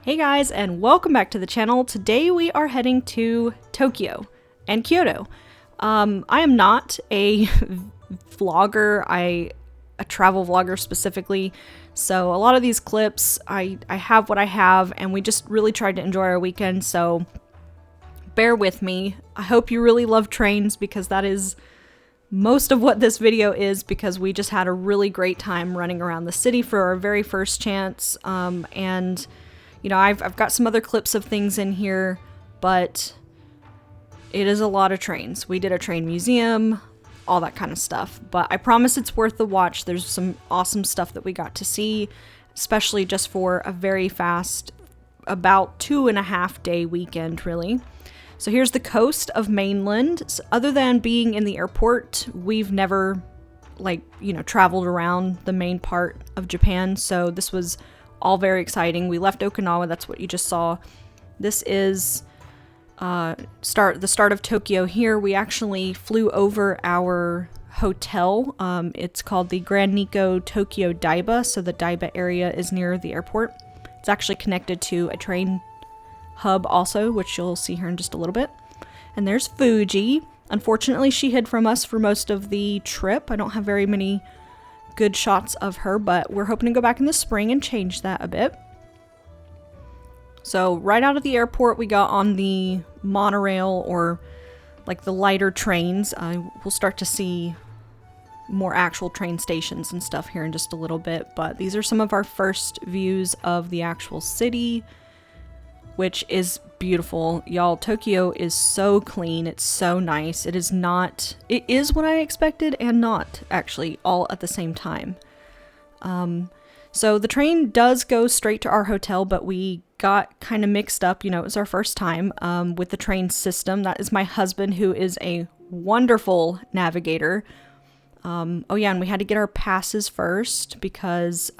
Hey guys, and welcome back to the channel. Today we are heading to Tokyo and Kyoto. I am not a vlogger, a travel vlogger specifically, so a lot of these clips, I have what I have, and we just really tried to enjoy our weekend, so bear with me. I hope you really love trains, because that is most of what this video is, because we just had a really great time running around the city for our very first chance, and you know, I've got some other clips of things in here, but it is a lot of trains. We did a train museum, all that kind of stuff, but I promise it's worth the watch. There's some awesome stuff that we got to see, especially just for a very fast, about 2.5 day weekend, really. So here's the coast of mainland. So other than being in the airport, we've never, traveled around the main part of Japan, so this was all very exciting. We left Okinawa, that's what you just saw. This is the start of Tokyo here. We actually flew over our hotel. It's called the 𝍊𝋼𝍊𝋼𝍊𝍊𝍊𝍊𝍊𝍊𝍊𝍊𝍊𝍊 Tokyo Daiba area is near the airport. It's actually connected to a train hub also, which you'll see here in just a little bit. And there's Fuji. Unfortunately, she hid from us for most of the trip. I don't have very many good shots of her, but we're hoping to go back in the spring and change that a bit. So right out of the airport, we got on the monorail, or like the lighter trains. We'll start to see more actual train stations and stuff here in just a little bit, but these are some of our first views of the actual city, which is beautiful. Y'all, Tokyo is so clean. It's so nice. It is what I expected and not, actually, all at the same time. So the train does go straight to our hotel, but we got kind of mixed up. You know, it was our first time with the train system. That is my husband, who is a wonderful navigator. Oh yeah, and we had to get our passes first because,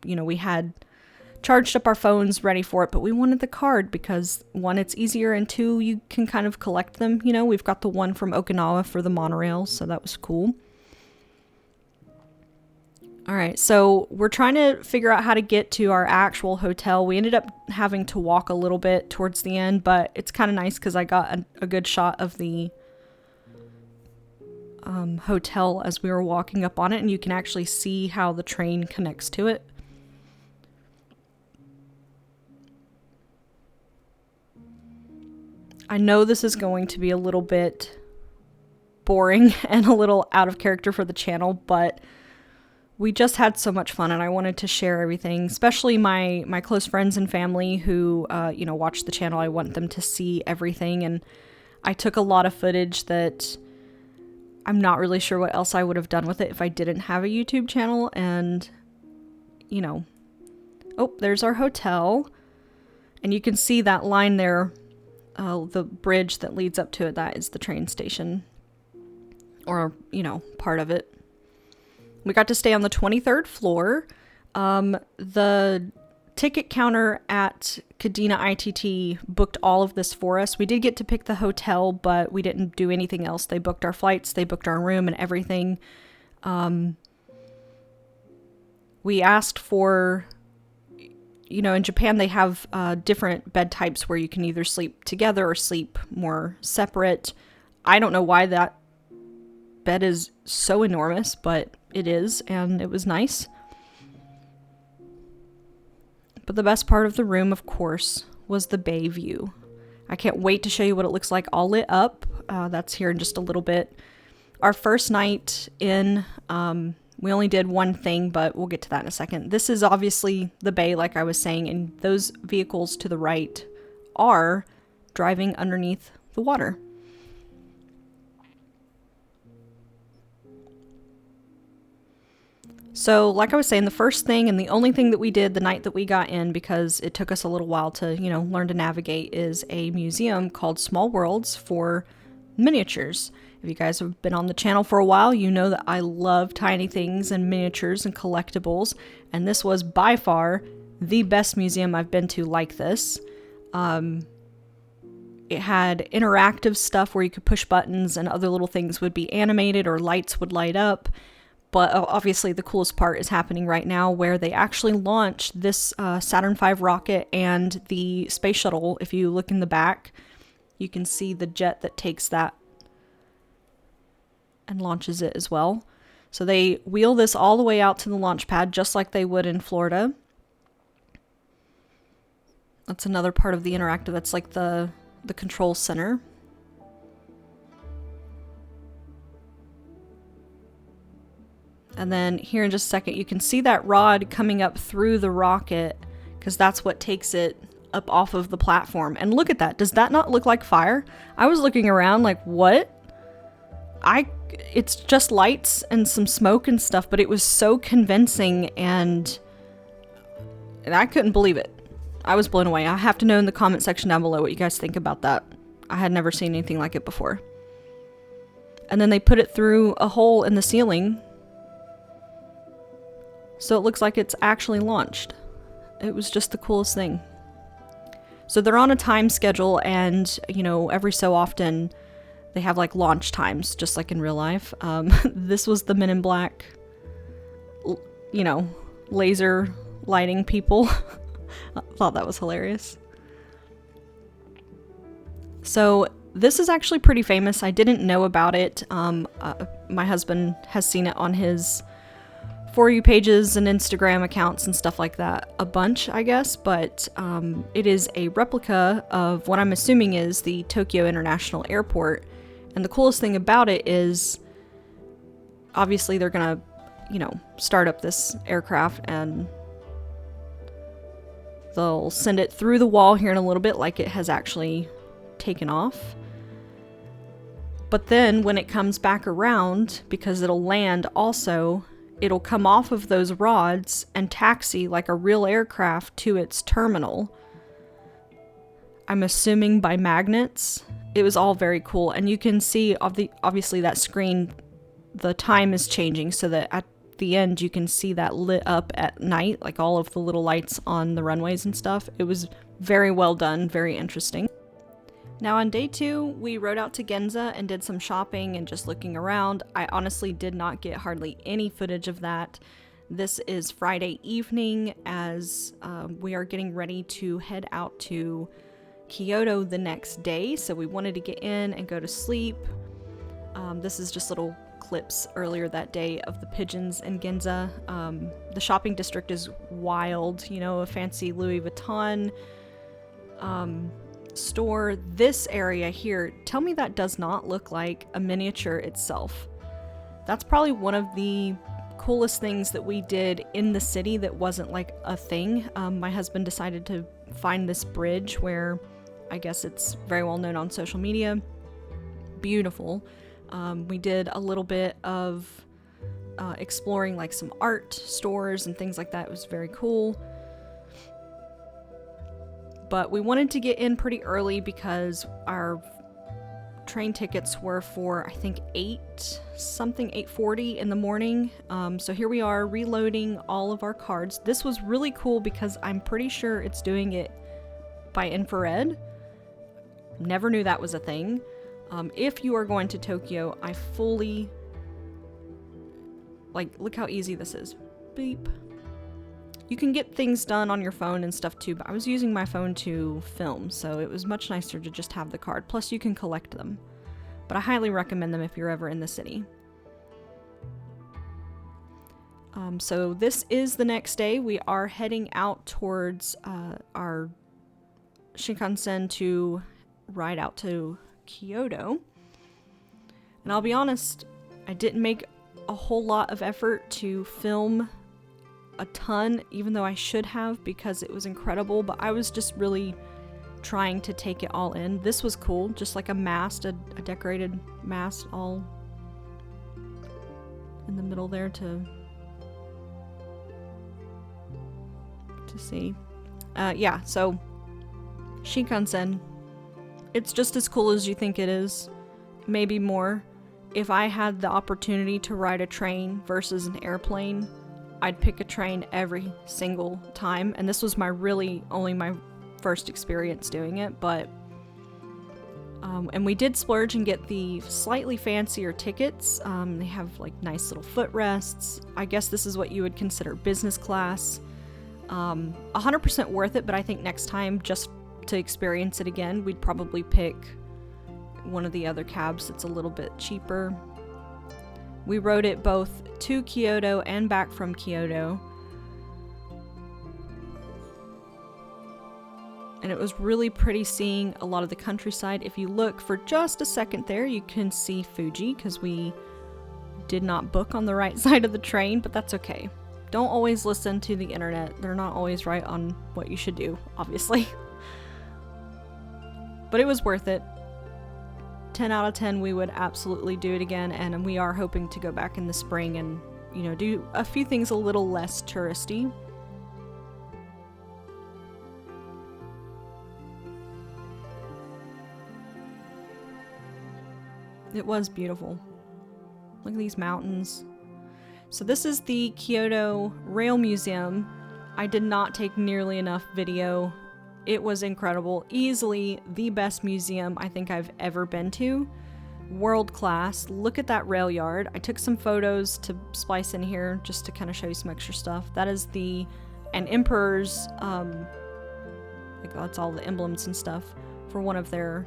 we had charged up our phones ready for it, but we wanted the card because, one, it's easier, and two, you can kind of collect them. You know, we've got the one from Okinawa for the monorail, so that was cool. Alright, so we're trying to figure out how to get to our actual hotel. We ended up having to walk a little bit towards the end, but it's kind of nice because I got a good shot of the hotel as we were walking up on it, and you can actually see how the train connects to it. I know this is going to be a little bit boring and a little out of character for the channel, but we just had so much fun, and I wanted to share everything, especially my close friends and family who, watch the channel. I want them to see everything, and I took a lot of footage that I'm not really sure what else I would have done with it if I didn't have a YouTube channel, and, oh, there's our hotel, and you can see that line there. The bridge that leads up to it, that is the train station, or, part of it. We got to stay on the 23rd floor. The ticket counter at Kadena ITT booked all of this for us. We did get to pick the hotel, but we didn't do anything else. They booked our flights, they booked our room and everything. We asked for, in Japan they have different bed types where you can either sleep together or sleep more separate. I don't know why that bed is so enormous, but it is, and it was nice. But the best part of the room, of course, was the bay view. I can't wait to show you what it looks like all lit up. That's here in just a little bit. Our first night in, we only did one thing, but we'll get to that in a second. This is obviously the bay, like I was saying, and those vehicles to the right are driving underneath the water. So, like I was saying, the first thing and the only thing that we did the night that we got in, because it took us a little while to, learn to navigate, is a museum called Small Worlds for miniatures. If you guys have been on the channel for a while, you know that I love tiny things and miniatures and collectibles, and this was by far the best museum I've been to like this. It had interactive stuff where you could push buttons and other little things would be animated or lights would light up, But obviously the coolest part is happening right now, where they actually launched this Saturn V rocket and the space shuttle. If you look in the back, you can see the jet that takes that and launches it as well. So they wheel this all the way out to the launch pad, just like they would in Florida. That's another part of the interactive. That's like the control center. And then here in just a second, you can see that rod coming up through the rocket, because that's what takes it up off of the platform. And look at that. Does that not look like fire? I was looking around like, what? It's just lights and some smoke and stuff, but it was so convincing, and I couldn't believe it. I was blown away. I have to know in the comment section down below what you guys think about that. I had never seen anything like it before. And then they put it through a hole in the ceiling, so it looks like it's actually launched. It was just the coolest thing. So they're on a time schedule, and, you know, every so often they have like launch times, just like in real life. This was the Men in Black, you know, laser lighting people. I thought that was hilarious. So this is actually pretty famous. I didn't know about it. My husband has seen it on his For You pages and Instagram accounts and stuff like that a bunch, I guess, but it is a replica of what I'm assuming is the Tokyo International Airport. And the coolest thing about it is, obviously they're gonna, you know, start up this aircraft, and they'll send it through the wall here in a little bit, like it has actually taken off. But then when it comes back around, because it'll land also, it'll come off of those rods and taxi like a real aircraft to its terminal. I'm assuming by magnets. It was all very cool. And you can see, obviously that screen, the time is changing, so that at the end you can see that lit up at night, like all of the little lights on the runways and stuff. It was very well done, very interesting. Now on day 2, we rode out to Ginza and did some shopping and just looking around. I honestly did not get hardly any footage of that. This is Friday evening, as we are getting ready to head out to Kyoto the next day, so we wanted to get in and go to sleep. This is just little clips earlier that day of the pigeons in Ginza. The shopping district is wild, you know, a fancy Louis Vuitton store. This area here, tell me that does not look like a miniature itself. That's probably one of the coolest things that we did in the city that wasn't like a thing. My husband decided to find this bridge where, I guess it's very well known on social media. Beautiful. We did a little bit of exploring like some art stores and things like that. It was very cool. But we wanted to get in pretty early because our train tickets were for, I think, 8:40 in the morning. So here we are reloading all of our cards. This was really cool because I'm pretty sure it's doing it by infrared. Never knew that was a thing. If you are going to Tokyo, I fully, like, look how easy this is. Beep. You can get things done on your phone and stuff too, but I was using my phone to film, so it was much nicer to just have the card. Plus you can collect them. But I highly recommend them if you're ever in the city. So this is the next day. We are heading out towards our Shinkansen to ride out to Kyoto. And I'll be honest, I didn't make a whole lot of effort to film a ton, even though I should have, because it was incredible, but I was just really trying to take it all in. This was cool, just like a mast, a decorated mast all in the middle there to see. Yeah, so Shinkansen, it's just as cool as you think it is, maybe more. If I had the opportunity to ride a train versus an airplane, I'd pick a train every single time, and this was only my first experience doing it, but And we did splurge and get the slightly fancier tickets. They have like nice little footrests. I guess this is what you would consider business class. 100% worth it, but I think next time, just to experience it again, we'd probably pick one of the other cabs that's a little bit cheaper. We rode it both to Kyoto and back from Kyoto. And it was really pretty seeing a lot of the countryside. If you look for just a second there, you can see Fuji, because we did not book on the right side of the train, but that's okay. Don't always listen to the internet. They're not always right on what you should do, obviously. But it was worth it. 10 out of 10, we would absolutely do it again, and we are hoping to go back in the spring and, you know, do a few things a little less touristy. It was beautiful. Look at these mountains. So this is the Kyoto Rail Museum. I did not take nearly enough video. It was incredible. Easily the best museum I think I've ever been to. World class. Look at that rail yard. I took some photos to splice in here just to kind of show you some extra stuff. That is an emperor's, like that's all the emblems and stuff for one of their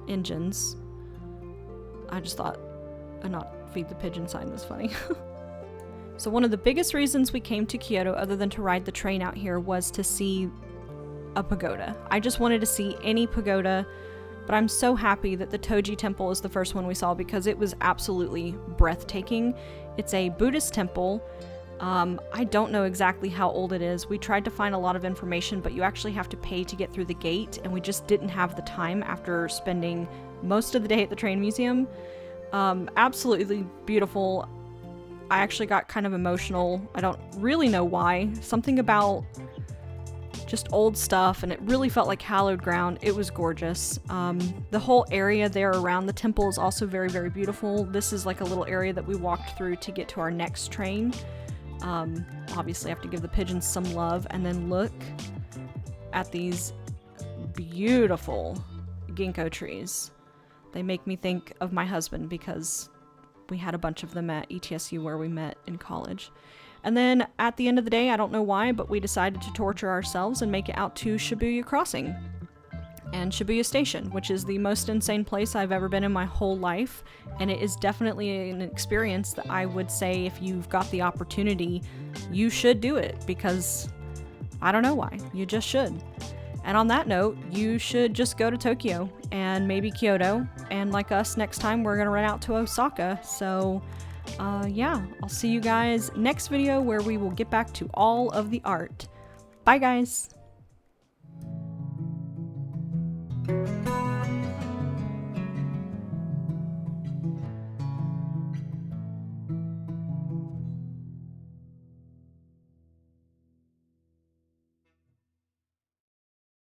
engines. I just thought a not feed the pigeon sign was funny. So one of the biggest reasons we came to Kyoto, other than to ride the train out here, was to see a pagoda. I just wanted to see any pagoda, but I'm so happy that the Toji Temple is the first one we saw, because it was absolutely breathtaking. It's a Buddhist temple. I don't know exactly how old it is. We tried to find a lot of information, but you actually have to pay to get through the gate, and we just didn't have the time after spending most of the day at the train museum. Absolutely beautiful. I actually got kind of emotional. I don't really know why. Something about just old stuff, and it really felt like hallowed ground. It was gorgeous. The whole area there around the temple is also very, very beautiful. This is like a little area that we walked through to get to our next train. Obviously I have to give the pigeons some love, and then look at these beautiful ginkgo trees. They make me think of my husband, because we had a bunch of them at ETSU where we met in college. And then at the end of the day, I don't know why, but we decided to torture ourselves and make it out to Shibuya Crossing and Shibuya Station, which is the most insane place I've ever been in my whole life. And it is definitely an experience that I would say, if you've got the opportunity, you should do it, because I don't know why. You just should. And on that note, you should just go to Tokyo and maybe Kyoto. And like us, next time we're going to run out to Osaka. So yeah, I'll see you guys next video, where we will get back to all of the art. Bye guys!